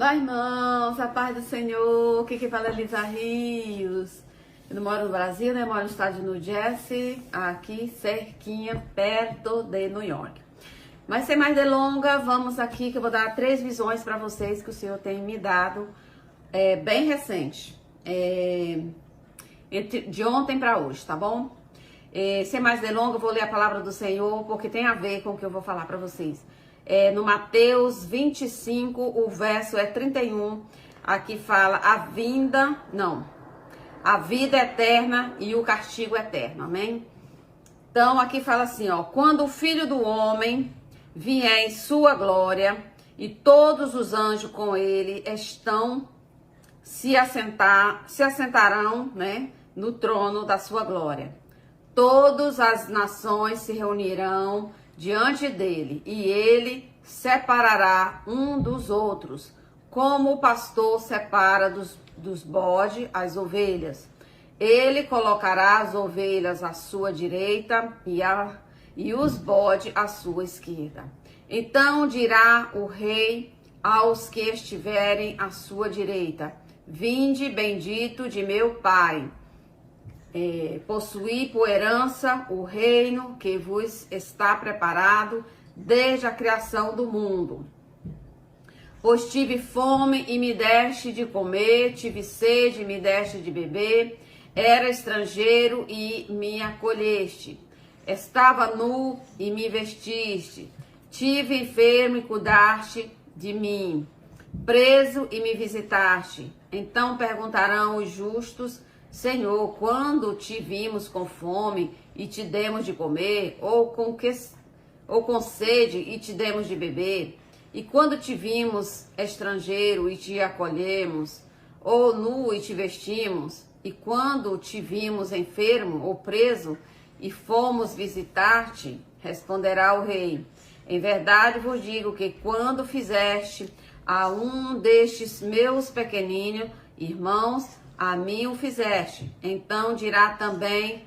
Olá, irmãos, a paz do Senhor. Aqui que fala é Elisa Rios. Eu não moro no Brasil, né? Eu moro no estado de New Jersey, aqui cerquinha, perto de New York. Mas sem mais delongas, vamos aqui que eu vou dar 3 visões para vocês que o Senhor tem me dado, bem recente, de ontem para hoje, tá bom? Sem mais delongas, eu vou ler a palavra do Senhor, porque tem a ver com o que eu vou falar para vocês. No Mateus 25, o verso 31, aqui fala a vida eterna e o castigo eterno, amém? Então, aqui fala assim, ó, quando o Filho do Homem vier em sua glória e todos os anjos com ele se assentarão, né, no trono da sua glória. Todas as nações se reunirão diante dele, e ele separará um dos outros, como o pastor separa dos bodes as ovelhas. Ele colocará as ovelhas à sua direita e os bodes à sua esquerda. Então dirá o rei aos que estiverem à sua direita: vinde, bendito de meu Pai, possuí por herança o reino que vos está preparado desde a criação do mundo. Pois tive fome e me deste de comer, tive sede e me deste de beber, era estrangeiro e me acolheste, estava nu e me vestiste, tive enfermo e cuidaste de mim, preso e me visitaste. Então perguntarão os justos: Senhor, quando te vimos com fome e te demos de comer, ou com sede e te demos de beber? E quando te vimos estrangeiro e te acolhemos, ou nu e te vestimos? E quando te vimos enfermo ou preso e fomos visitar-te? Responderá o rei: em verdade vos digo que quando fizeste a um destes meus pequeninos irmãos, a mim o fizeste. Então dirá também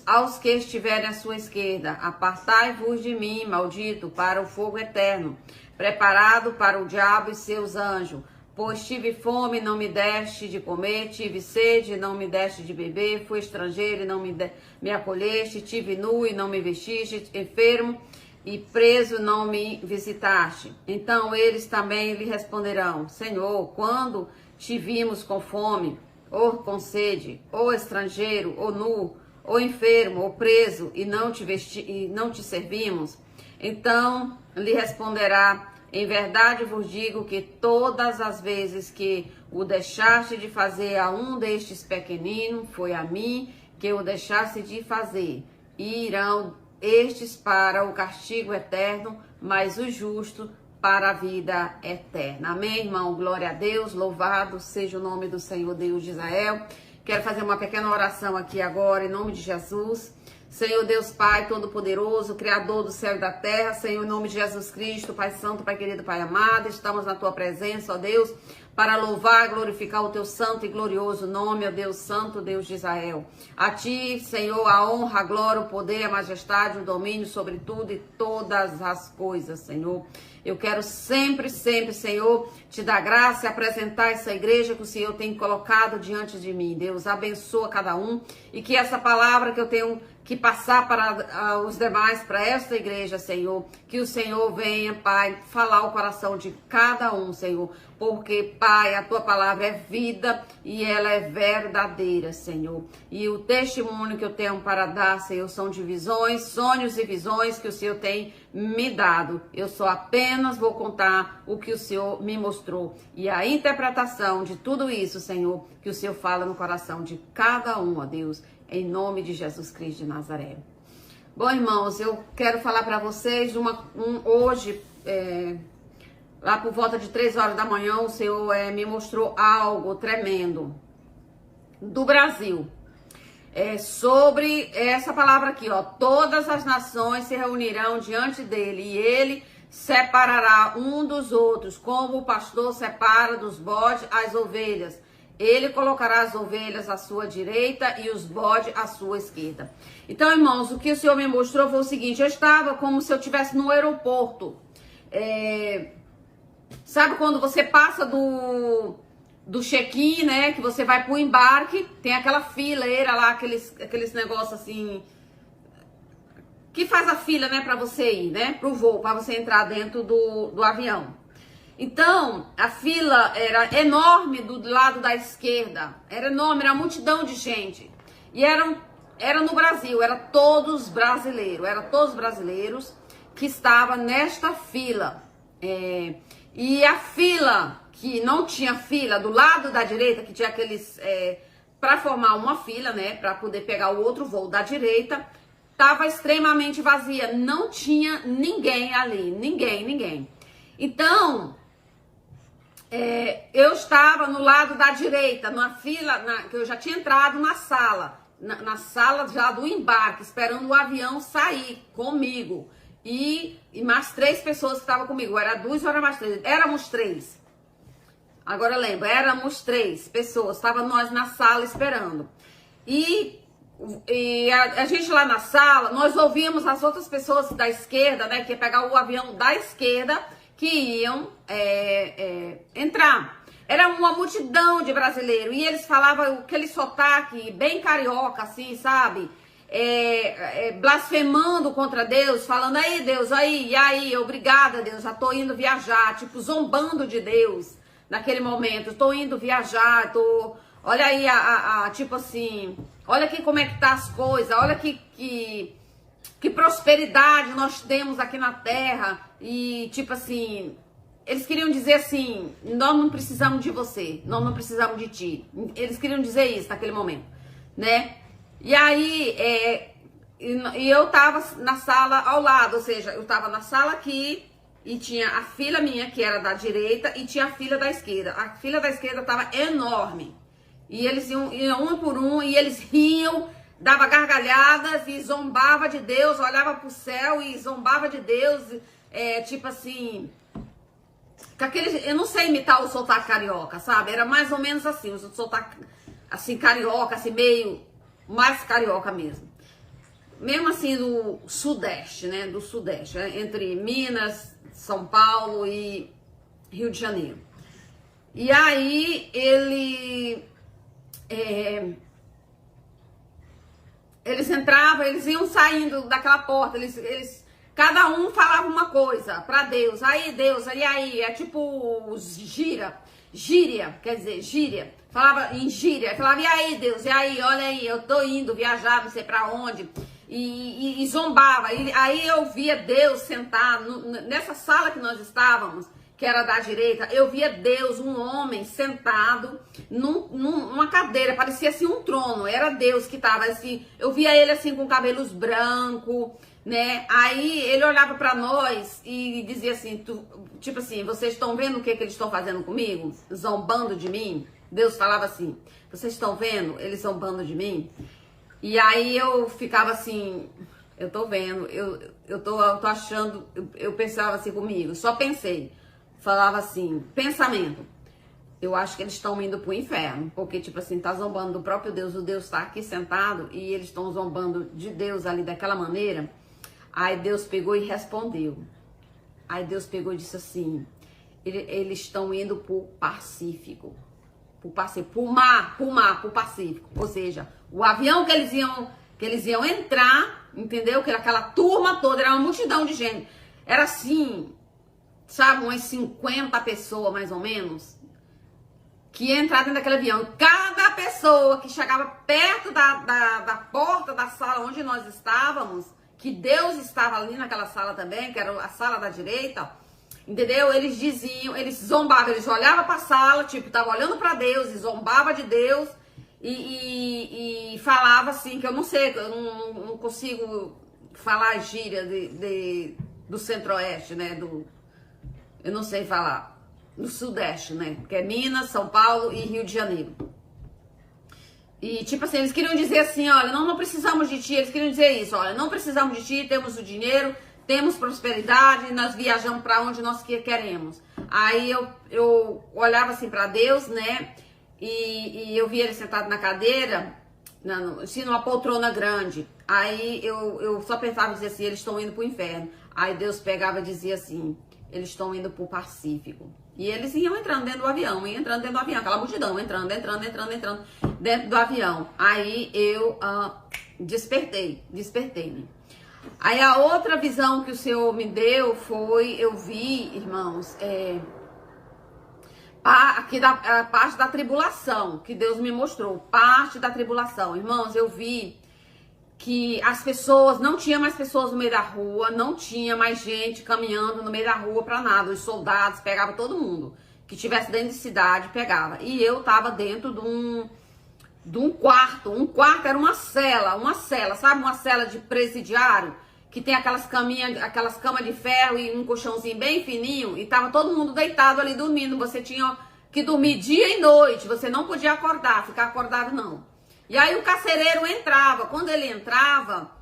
aos que estiverem à sua esquerda: apartai-vos de mim, maldito, para o fogo eterno, preparado para o diabo e seus anjos. Pois tive fome e não me deste de comer, tive sede e não me deste de beber, fui estrangeiro e não me acolheste, tive nu e não me vestiste, enfermo e preso não me visitaste. Então eles também lhe responderão: Senhor, quando te vimos com fome, ou com sede, ou estrangeiro, ou nu, ou enfermo, ou preso, e não te servimos? Então lhe responderá: em verdade vos digo que todas as vezes que o deixaste de fazer a um destes pequeninos, foi a mim que o deixaste de fazer. E irão estes para o castigo eterno, mas os justos para a vida eterna. Amém, irmão? Glória a Deus, louvado seja o nome do Senhor Deus de Israel. Quero fazer uma pequena oração aqui agora, em nome de Jesus. Senhor Deus Pai Todo-Poderoso, Criador do céu e da terra, Senhor, em nome de Jesus Cristo, Pai Santo, Pai querido, Pai amado, estamos na Tua presença, ó Deus, para louvar e glorificar o Teu santo e glorioso nome, ó Deus Santo, Deus de Israel. A Ti, Senhor, a honra, a glória, o poder, a majestade, o domínio sobre tudo e todas as coisas, Senhor. Eu quero sempre, Senhor, te dar graça e apresentar essa igreja que o Senhor tem colocado diante de mim. Deus, abençoa cada um e que essa palavra que eu tenho que passar para os demais, para esta igreja, Senhor, que o Senhor venha, Pai, falar o coração de cada um, Senhor, porque, Pai, a Tua palavra é vida e ela é verdadeira, Senhor. E o testemunho que eu tenho para dar, Senhor, são de visões, sonhos e visões que o Senhor tem me dado. Eu só apenas vou contar o que o Senhor me mostrou. E a interpretação de tudo isso, Senhor, que o Senhor fala no coração de cada um, ó Deus, em nome de Jesus Cristo de Nazaré. Bom, irmãos, eu quero falar para vocês hoje, lá por volta de 3 horas da manhã, o Senhor me mostrou algo tremendo do Brasil. Sobre essa palavra aqui, ó: todas as nações se reunirão diante dele e ele separará um dos outros, como o pastor separa dos bodes as ovelhas. Ele colocará as ovelhas à sua direita e os bodes à sua esquerda. Então, irmãos, o que o Senhor me mostrou foi o seguinte: eu estava como se eu estivesse no aeroporto. Sabe quando você passa do check-in, né? Que você vai pro embarque, tem aquela fileira lá, aqueles negócios assim, que faz a fila, né, pra você ir, né, pro voo, pra você entrar dentro do avião. Então, a fila era enorme do lado da esquerda, era enorme, era uma multidão de gente. E era no Brasil, era todos brasileiros que estavam nesta fila. E a fila, que não tinha fila, do lado da direita, que tinha aqueles, para formar uma fila, né, para poder pegar o outro voo da direita, estava extremamente vazia, não tinha ninguém ali, ninguém. Então, eu estava no lado da direita, na fila, que eu já tinha entrado na sala, na sala já do embarque, esperando o avião sair comigo. E mais 3 pessoas que estavam comigo, era 2 ou era mais 3? Éramos 3. Agora eu lembro, éramos 3 pessoas, estávamos nós na sala esperando. E a gente lá na sala, nós ouvíamos as outras pessoas da esquerda, né, que ia pegar o avião da esquerda, que iam entrar. Era uma multidão de brasileiros, e eles falavam aquele sotaque bem carioca, assim, sabe? Blasfemando contra Deus, falando, aí Deus, e aí, obrigada Deus, já tô indo viajar, tipo, zombando de Deus, naquele momento, tô indo viajar, olha aí, tipo assim, olha aqui como é que tá as coisas, olha que prosperidade nós temos aqui na terra, e tipo assim, eles queriam dizer assim, nós não precisamos de você, nós não precisamos de ti, eles queriam dizer isso naquele momento, né? E aí, e eu tava na sala ao lado, ou seja, eu tava na sala aqui, e tinha a fila minha, que era da direita, e tinha a fila da esquerda. A fila da esquerda tava enorme. E eles iam um por um, e eles riam, dava gargalhadas, e zombava de Deus, olhava pro céu e zombava de Deus, tipo assim, com aquele, eu não sei imitar o sotaque carioca, sabe? Era mais ou menos assim, o sotaque, assim, carioca, assim, meio mais carioca mesmo. Mesmo assim do Sudeste, né? Do Sudeste, entre Minas, São Paulo e Rio de Janeiro. E aí eles entravam, eles iam saindo daquela porta, cada um falava uma coisa pra Deus. Aí Deus, aí, tipo gíria, quer dizer, gíria. Falava em gíria, falava, e aí Deus, e aí, olha aí, eu tô indo viajar, não sei pra onde. E zombava. Aí eu via Deus sentado nessa sala que nós estávamos, que era da direita. Eu via Deus, um homem sentado numa cadeira, parecia assim um trono. Era Deus que estava assim. Eu via ele assim com cabelos brancos, né? Aí ele olhava para nós e dizia assim, tipo assim, vocês estão vendo o que eles estão fazendo comigo? Zombando de mim? Deus falava assim, vocês estão vendo eles zombando de mim? E aí eu ficava assim, eu tô vendo, eu tô achando, eu pensava assim comigo, só pensei, falava assim, pensamento, eu acho que eles estão indo pro inferno, porque tipo assim, tá zombando do próprio Deus, o Deus tá aqui sentado e eles estão zombando de Deus ali daquela maneira. Aí Deus pegou e respondeu, aí Deus pegou e disse assim, eles estão indo pro Pacífico. Pro mar, pro Pacífico, ou seja, o avião que eles iam entrar, entendeu? Que era aquela turma toda, era uma multidão de gente, era assim, sabe, umas 50 pessoas mais ou menos, que ia entrar dentro daquele avião, e cada pessoa que chegava perto da porta da sala onde nós estávamos, que Deus estava ali naquela sala também, que era a sala da direita, entendeu? Eles diziam, eles zombavam, eles olhavam para a sala, tipo, tava olhando para Deus e zombava de Deus e falava assim, que eu não sei, eu não consigo falar gíria do Centro-Oeste, né? Eu não sei falar, do Sudeste, né? Que é Minas, São Paulo e Rio de Janeiro. E tipo assim, eles queriam dizer assim, olha, não precisamos de ti, eles queriam dizer isso, olha, não precisamos de ti, temos o dinheiro, temos prosperidade, nós viajamos para onde nós queremos. Aí eu olhava assim para Deus, né? E eu via ele sentado na cadeira, assim, numa poltrona grande. Aí eu só pensava e dizia assim, eles estão indo pro inferno. Aí Deus pegava e dizia assim, eles estão indo pro Pacífico. E eles iam entrando dentro do avião, aquela multidão entrando dentro do avião. Aí eu despertei-me. Aí a outra visão que o Senhor me deu foi, eu vi, irmãos, aqui a parte da tribulação, que Deus me mostrou, parte da tribulação. Irmãos, eu vi que as pessoas, não tinha mais pessoas no meio da rua, não tinha mais gente caminhando no meio da rua pra nada. Os soldados pegavam todo mundo que tivesse dentro de cidade, pegava. E eu tava dentro de um quarto. Um quarto era uma cela, sabe? Uma cela de presidiário, que tem aquelas camas de ferro e um colchãozinho bem fininho, e tava todo mundo deitado ali dormindo. Você tinha que dormir dia e noite, você não podia acordar, ficar acordado não. E aí o carcereiro entrava. Quando ele entrava,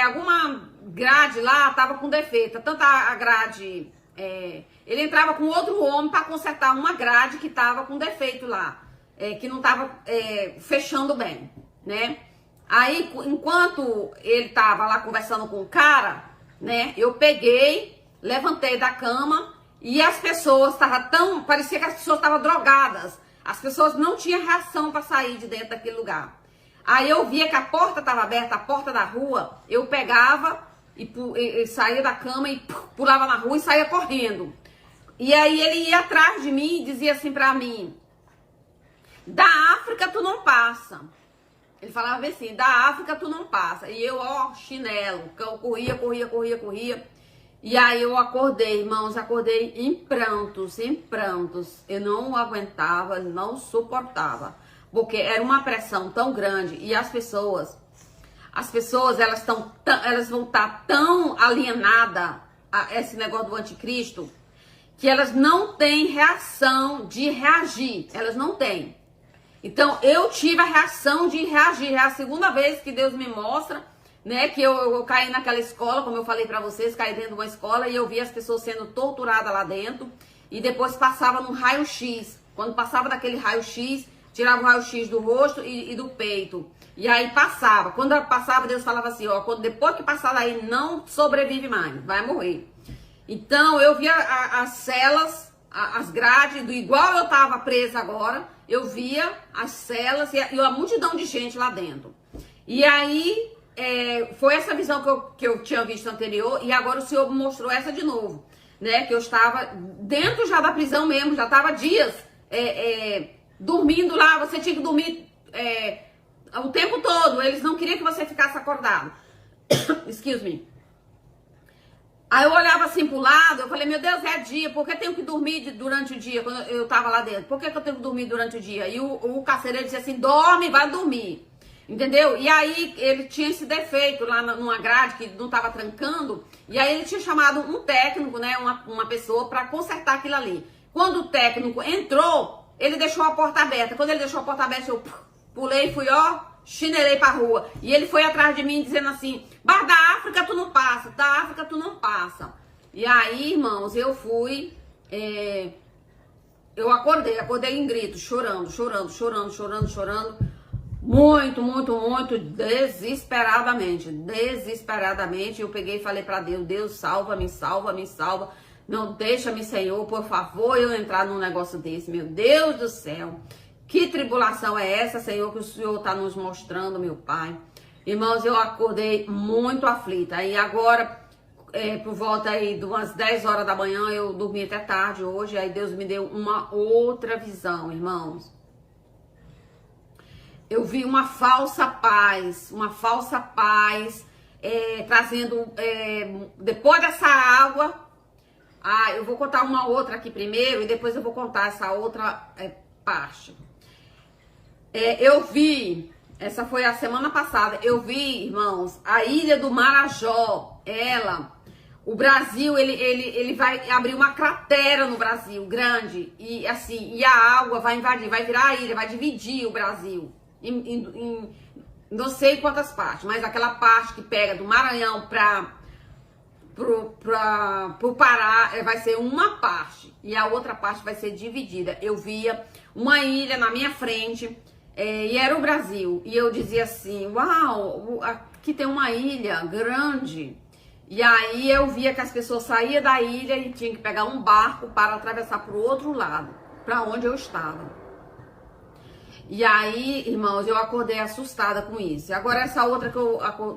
alguma grade lá tava com defeito. Tanto a grade, ele entrava com outro homem para consertar uma grade que tava com defeito lá, que não tava fechando bem, né? Aí, enquanto ele tava lá conversando com o cara, né? Eu peguei, levantei da cama e as pessoas parecia que as pessoas estavam drogadas. As pessoas não tinham reação para sair de dentro daquele lugar. Aí eu via que a porta estava aberta, a porta da rua, eu pegava e saía da cama e pulava na rua e saía correndo. E aí ele ia atrás de mim e dizia assim para mim: da África tu não passa. Ele falava assim: da África tu não passa. E eu, chinelo, eu corria. E aí eu acordei, irmãos, em prantos. Eu não aguentava, não suportava. Porque era uma pressão tão grande. E as pessoas elas vão estar tão alienadas a esse negócio do anticristo, que elas não têm reação de reagir. Elas não têm. Então eu tive a reação de reagir. É a segunda vez que Deus me mostra, né, que eu caí naquela escola, como eu falei pra vocês, caí dentro de uma escola e eu vi as pessoas sendo torturadas lá dentro, e depois passava no raio-x. Quando passava daquele raio-x, tirava o raio-x do rosto e do peito, e aí passava. Quando passava, Deus falava assim: depois que passar daí, não sobrevive mais, vai morrer. Então eu via as celas, as grades, igual eu tava presa agora, eu via as celas e a multidão de gente lá dentro. E aí foi essa visão que eu tinha visto anterior, e agora o Senhor mostrou essa de novo, né? Que eu estava dentro já da prisão mesmo, já estava dias dormindo lá. Você tinha que dormir o tempo todo, eles não queriam que você ficasse acordado. Excuse me. Aí eu olhava assim pro lado, eu falei: meu Deus, é dia, por que tenho que dormir durante o dia? Quando eu tava lá dentro, por que eu tenho que dormir durante o dia? E o carcereiro disse assim: dorme, vai dormir. Entendeu? E aí ele tinha esse defeito lá numa grade que não tava trancando, e aí ele tinha chamado um técnico, né, uma pessoa para consertar aquilo ali. Quando o técnico entrou, ele deixou a porta aberta. Quando ele deixou a porta aberta, eu pulei e fui, chinelei pra rua. E ele foi atrás de mim dizendo assim: da África tu não passa, da África tu não passa. E aí, irmãos, eu fui, eu acordei em gritos, chorando. Muito, desesperadamente. Eu peguei e falei pra Deus: Deus, salva-me. Não deixa-me, Senhor, por favor, eu entrar num negócio desse. Meu Deus do céu, que tribulação é essa, Senhor, que o Senhor tá nos mostrando, meu Pai? Irmãos, eu acordei muito aflita. Aí agora, por volta aí de umas 10 horas da manhã, eu dormi até tarde hoje. Aí Deus me deu uma outra visão, irmãos. Eu vi uma falsa paz, trazendo, depois dessa água, eu vou contar uma outra aqui primeiro e depois eu vou contar essa outra parte. Eu vi, essa foi a semana passada, eu vi, irmãos, a ilha do Marajó, o Brasil, ele vai abrir uma cratera no Brasil, grande, e assim, e a água vai invadir, vai virar a ilha, vai dividir o Brasil. Em não sei quantas partes, mas aquela parte que pega do Maranhão pro Pará vai ser uma parte e a outra parte vai ser dividida. Eu via uma ilha na minha frente e era o Brasil, e eu dizia assim: uau, aqui tem uma ilha grande. E aí eu via que as pessoas saíam da ilha e tinham que pegar um barco para atravessar para o outro lado, para onde eu estava. E aí, irmãos, eu acordei assustada com isso. E agora essa outra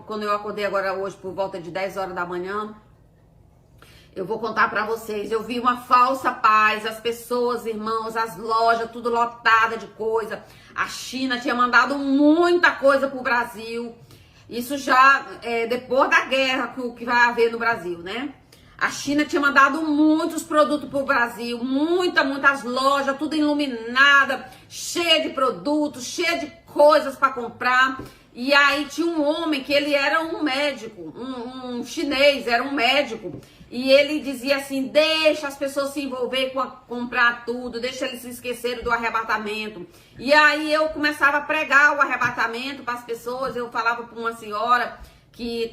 quando eu acordei agora hoje por volta de 10 horas da manhã, eu vou contar para vocês. Eu vi uma falsa paz, as pessoas, irmãos, as lojas, tudo lotada de coisa. A China tinha mandado muita coisa pro Brasil. Isso já depois da guerra que vai haver no Brasil, né? A China tinha mandado muitos produtos pro Brasil, muitas lojas, tudo iluminada, cheia de produtos, cheia de coisas para comprar. E aí tinha um homem que ele era um médico, um chinês, era um médico. E ele dizia assim, deixa as pessoas se envolver com comprar tudo, deixa eles se esquecerem do arrebatamento. E aí eu começava a pregar o arrebatamento para as pessoas, eu falava para uma senhora que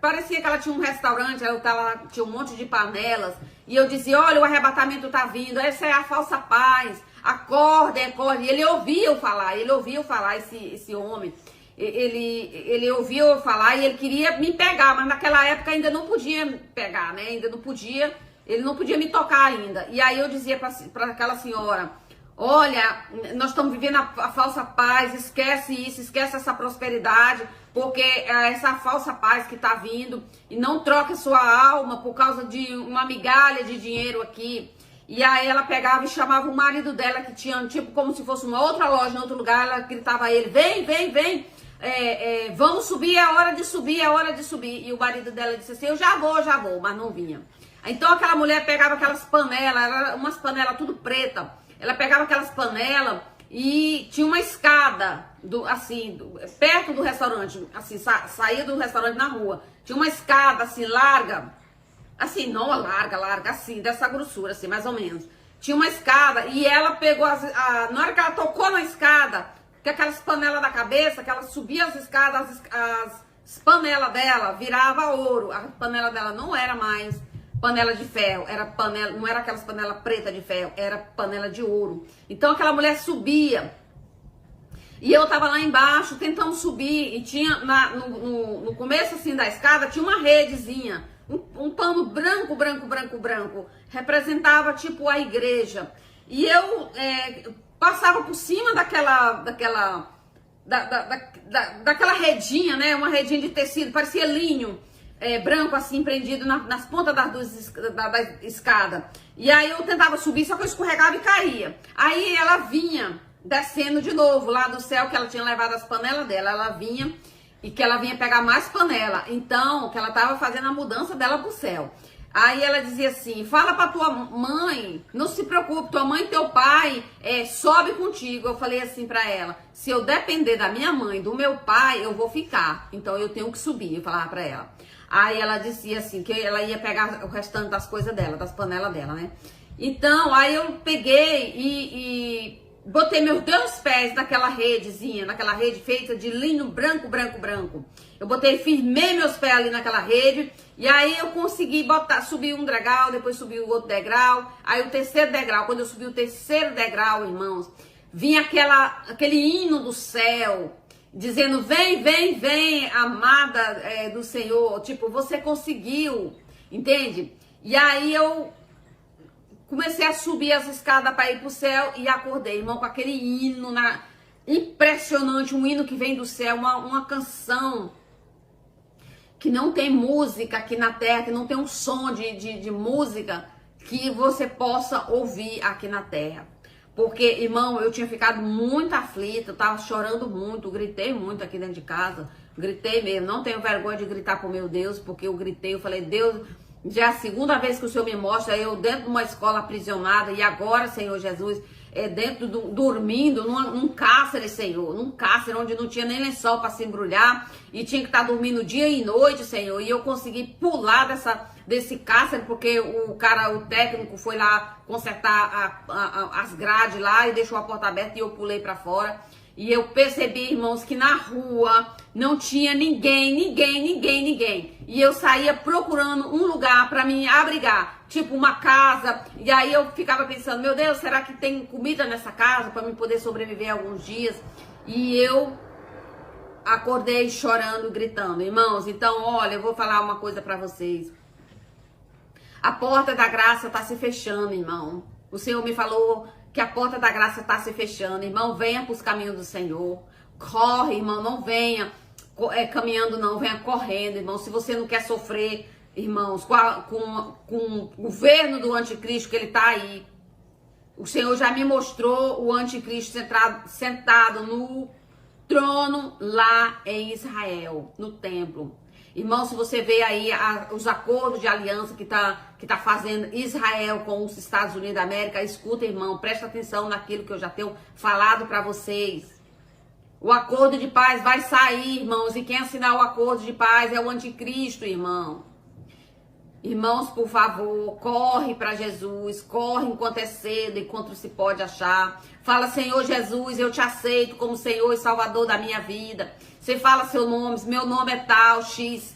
parecia que ela tinha um restaurante, ela tinha um monte de panelas, e eu dizia, olha, o arrebatamento tá vindo, essa é a falsa paz, acordem, acordem. E ele ouvia eu falar, esse homem. Ele ouvia eu falar e ele queria me pegar, mas naquela época ainda não podia pegar, né? Ainda não podia, ele não podia me tocar ainda. E aí eu dizia para aquela senhora, olha, nós estamos vivendo a falsa paz, esquece isso, esquece essa prosperidade, porque é essa falsa paz que está vindo, e não troque sua alma por causa de uma migalha de dinheiro aqui. E aí ela pegava e chamava o marido dela, que tinha tipo como se fosse uma outra loja em outro lugar, ela gritava a ele, vem, vamos subir, é hora de subir, é hora de subir. E o marido dela disse assim, eu já vou, mas não vinha. Então aquela mulher pegava aquelas panelas, eram umas panelas tudo preta, ela pegava aquelas panelas e tinha uma escada, perto do restaurante, assim, saía do restaurante na rua, tinha uma escada assim, larga, assim, não larga, assim, dessa grossura, assim, mais ou menos. Tinha uma escada e ela pegou, na hora que ela tocou na escada, que aquelas panelas da cabeça, que ela subia as escadas, as panelas dela virava ouro. A panela dela não era mais panela de ferro, não era aquelas panelas preta de ferro, era panela de ouro. Então aquela mulher subia e eu tava lá embaixo tentando subir e tinha no começo assim da escada tinha uma redezinha, um pano branco, representava tipo a igreja. E eu passava por cima daquela redinha, né? Uma redinha de tecido, parecia linho. Branco assim, prendido nas pontas da escada. E aí eu tentava subir, só que eu escorregava e caía. Aí ela vinha descendo de novo lá do céu, que ela tinha levado as panelas dela. Ela vinha e que ela vinha pegar mais panela. Então, que ela tava fazendo a mudança dela pro céu. Aí ela dizia assim, fala pra tua mãe, não se preocupe, tua mãe e teu pai sobe contigo. Eu falei assim pra ela, se eu depender da minha mãe, do meu pai, eu vou ficar. Então eu tenho que subir, eu falava pra ela. Aí ela dizia assim, que ela ia pegar o restante das coisas dela, das panelas dela, né? Então, aí eu peguei e botei meus 2 pés naquela redezinha, naquela rede feita de linho branco. Eu firmei meus pés ali naquela rede, e aí eu consegui subir um degrau, depois subir o outro degrau, aí o terceiro degrau. Quando eu subi o terceiro degrau, irmãos, vinha aquele hino do céu, dizendo, vem, amada do Senhor, tipo, você conseguiu, entende? E aí eu comecei a subir as escadas para ir pro céu e acordei, irmão, com aquele hino impressionante, um hino que vem do céu, uma canção que não tem música aqui na terra, que não tem um som de música que você possa ouvir aqui na terra. Porque, irmão, eu tinha ficado muito aflita, eu tava chorando muito, gritei muito aqui dentro de casa, gritei mesmo, não tenho vergonha de gritar pro meu Deus, porque eu gritei, eu falei, Deus, já é a segunda vez que o Senhor me mostra eu dentro de uma escola aprisionada, e agora, Senhor Jesus, dormindo num cárcere, Senhor, num cárcere onde não tinha nem lençol para se embrulhar, e tinha que estar dormindo dia e noite, Senhor, e eu consegui pular desse cárcere, porque o técnico foi lá consertar as grades lá e deixou a porta aberta e eu pulei para fora. E eu percebi, irmãos, que na rua não tinha ninguém. E eu saía procurando um lugar para me abrigar, tipo uma casa. E aí eu ficava pensando, meu Deus, será que tem comida nessa casa para eu poder sobreviver alguns dias? E eu acordei chorando, gritando. Irmãos, então, olha, eu vou falar uma coisa para vocês. A porta da graça está se fechando, irmão. O Senhor me falou que a porta da graça está se fechando. Irmão, venha para os caminhos do Senhor. Corre, irmão, não venha caminhando, não. Venha correndo, irmão. Se você não quer sofrer, irmãos, com o governo do anticristo, que ele está aí. O Senhor já me mostrou o anticristo sentado no trono lá em Israel, no templo. Irmão, se você vê aí os acordos de aliança que tá fazendo Israel com os Estados Unidos da América, escuta, irmão, presta atenção naquilo que eu já tenho falado para vocês. O acordo de paz vai sair, irmãos, e quem assinar o acordo de paz é o anticristo, irmão. Irmãos, por favor, corre para Jesus, corre enquanto é cedo, enquanto se pode achar. Fala, Senhor Jesus, eu te aceito como Senhor e Salvador da minha vida. Você fala seu nome, meu nome é tal, X.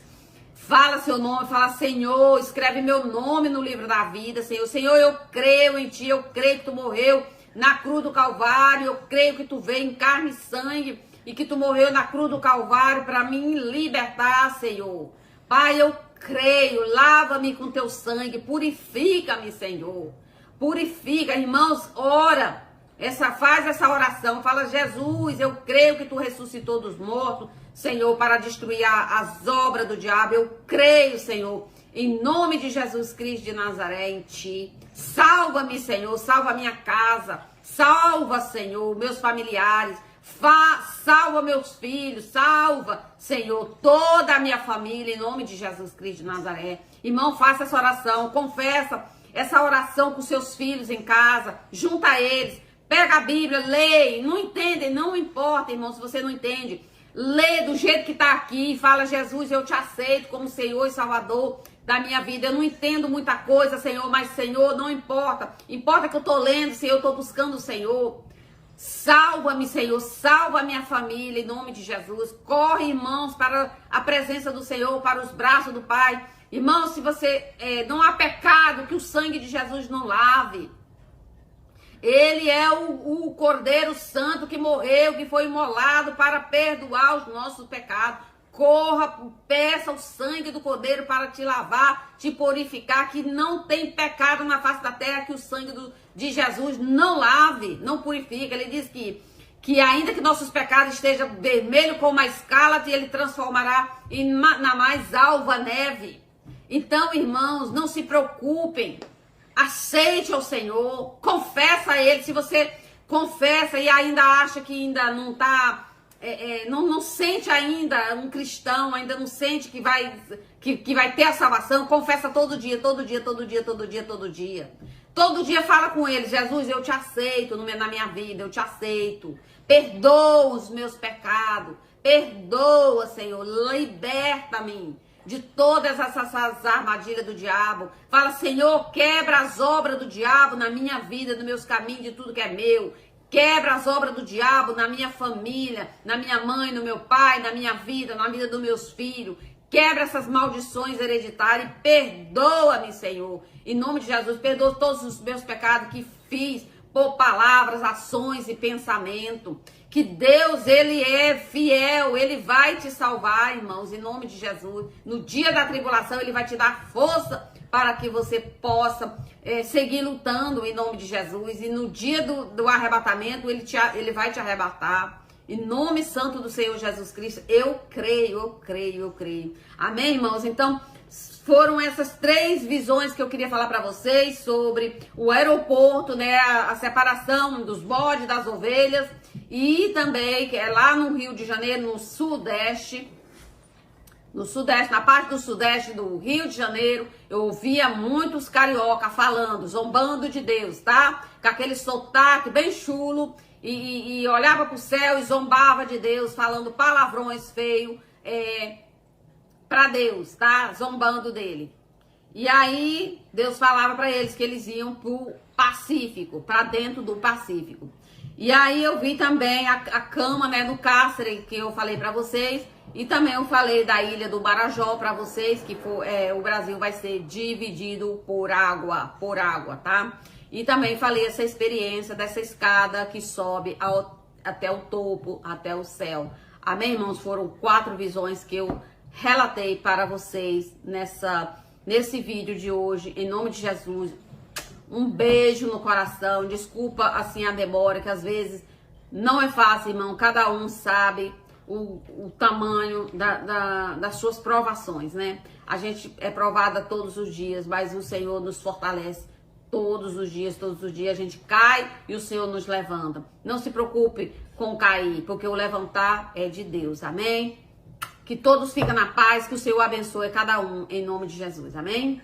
Fala seu nome, fala, Senhor, escreve meu nome no livro da vida, Senhor. Senhor, eu creio em ti, eu creio que tu morreu na cruz do Calvário, eu creio que tu veio em carne e sangue e que tu morreu na cruz do Calvário para me libertar, Senhor. Pai, eu creio, lava-me com teu sangue, purifica-me, Senhor. Purifica, irmãos, ora. Faz essa oração, fala, Jesus, eu creio que tu ressuscitou dos mortos, Senhor, para destruir as obras do diabo. Eu creio, Senhor, em nome de Jesus Cristo de Nazaré, em ti. Salva-me, Senhor, salva a minha casa, salva, Senhor, meus familiares, salva meus filhos, salva, Senhor, toda a minha família, em nome de Jesus Cristo de Nazaré. Irmão, faça essa oração, confessa essa oração com seus filhos em casa, junta eles. Pega a Bíblia, lê, não entende, não importa, irmão, se você não entende. Lê do jeito que está aqui, fala, Jesus, eu te aceito como Senhor e Salvador da minha vida. Eu não entendo muita coisa, Senhor, mas, Senhor, não importa. Importa que eu estou lendo, Senhor, eu estou buscando o Senhor. Salva-me, Senhor, salva a minha família, em nome de Jesus. Corre, irmãos, para a presença do Senhor, para os braços do Pai. Irmãos, se você não há pecado que o sangue de Jesus não lave. Ele é o Cordeiro Santo que morreu, que foi imolado para perdoar os nossos pecados. Corra, peça o sangue do Cordeiro para te lavar, te purificar, que não tem pecado na face da terra que o sangue de Jesus não lave, não purifica. Ele diz que ainda que nossos pecados estejam vermelhos como a escarlate, ele transformará na mais alva neve. Então, irmãos, não se preocupem. Aceite ao Senhor, confessa a Ele. Se você confessa e ainda acha que ainda não está, não sente ainda um cristão, ainda não sente que vai ter a salvação, confessa todo dia, todo dia, todo dia, todo dia, todo dia. Todo dia fala com Ele, Jesus, eu te aceito na minha vida, eu te aceito. Perdoa os meus pecados, perdoa, Senhor, liberta-me de todas essas armadilhas do diabo. Fala, Senhor, quebra as obras do diabo na minha vida, nos meus caminhos, de tudo que é meu. Quebra as obras do diabo na minha família, na minha mãe, no meu pai, na minha vida, na vida dos meus filhos. Quebra essas maldições hereditárias e perdoa-me, Senhor. Em nome de Jesus, perdoa todos os meus pecados que fiz por palavras, ações e pensamento. Que Deus, Ele é fiel, Ele vai te salvar, irmãos, em nome de Jesus. No dia da tribulação, Ele vai te dar força para que você possa seguir lutando em nome de Jesus. E no dia do arrebatamento, Ele vai te arrebatar. Em nome santo do Senhor Jesus Cristo, eu creio, eu creio, eu creio. Amém, irmãos? Então, foram essas 3 visões que eu queria falar para vocês sobre o aeroporto, né, a separação dos bodes das ovelhas. E também, que é lá no Rio de Janeiro, no Sudeste, na parte do Sudeste do Rio de Janeiro, eu ouvia muitos carioca falando, zombando de Deus, tá? Com aquele sotaque bem chulo, e olhava pro céu e zombava de Deus, falando palavrões feios para Deus, tá? Zombando dele. E aí, Deus falava para eles que eles iam pro Pacífico, para dentro do Pacífico. E aí eu vi também a cama, né, do cárcere que eu falei para vocês. E também eu falei da ilha do Marajó para vocês, que o Brasil vai ser dividido por água, tá? E também falei essa experiência dessa escada que sobe até o topo, até o céu. Amém, irmãos? Foram 4 visões que eu relatei para vocês nesse vídeo de hoje, em nome de Jesus. Um beijo no coração, desculpa assim a demora, que às vezes não é fácil, irmão, cada um sabe o tamanho das suas provações, né? A gente é provada todos os dias, mas o Senhor nos fortalece todos os dias a gente cai e o Senhor nos levanta. Não se preocupe com cair, porque o levantar é de Deus, amém? Que todos fiquem na paz, que o Senhor abençoe cada um, em nome de Jesus, amém?